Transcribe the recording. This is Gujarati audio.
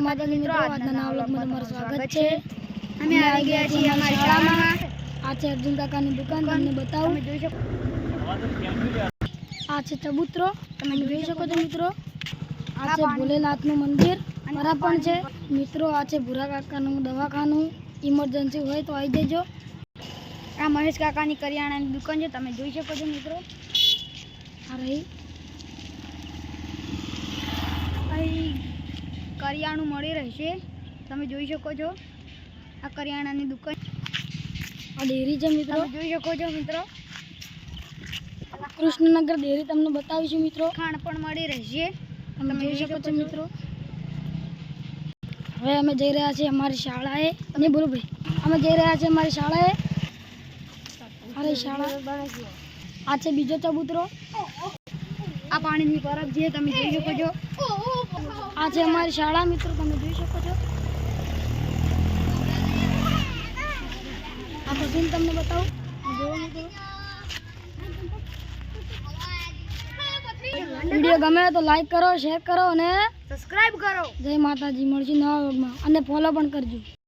માતાજી મિત્રો, આજના નવા વ્લોગમાં તમારું સ્વાગત છે। અમે આવી ગયા છીએ અમારી શાળામાં। આ છે અર્જુન કાકાની દુકાન, તમને બતાવું। આ છે ચબૂતરો, તમે જોઈ શકો છો મિત્રો। આ છે ભોલેનાથનું મંદિર, મારા પણ છે મિત્રો। આ છે ભૂરા કાકાનું દવાખાનું, ઇમરજન્સી હોય તો આવી જજો। આ મહેશ કાકાની કરિયાણાની દુકાન છે, તમે જોઈ શકો છો મિત્રો। આ રહી અહીં કરિયાણું મળી રહેશે, તમે જોઈ શકો છો। આ કરિયાણાની દુકાન, આ ડેરી છે મિત્રો, તમે જોઈ શકો છો મિત્રો। કૃષ્ણનગર ડેરી તમને બતાવીશું મિત્રો। ખાંડ પણ મળી રહેશે, તમે જોઈ શકો છો મિત્રો। હવે અમે જઈ રહ્યા છીએ અમારી શાળાએ। નહીં બોલો ભાઈ, અમે જઈ રહ્યા છીએ અમારી શાળાએ। અરે શાળા આ છે બીજો ચબૂતરો। આ પાણીની પરબ છે, તમે જોઈ શકો છો। આ છે અમારી શાળા મિત્રો, તમે જોઈ શકો છો। આ પછી તમને બતાવું, જોવો મિત્રો। વિડીયો ગમે તો લાઈક કરો, શેર કરો અને સબસ્ક્રાઇબ કરો। જય માતાજી, મળશે નવા વ્લોગમાં અને ફોલો પણ કરજો।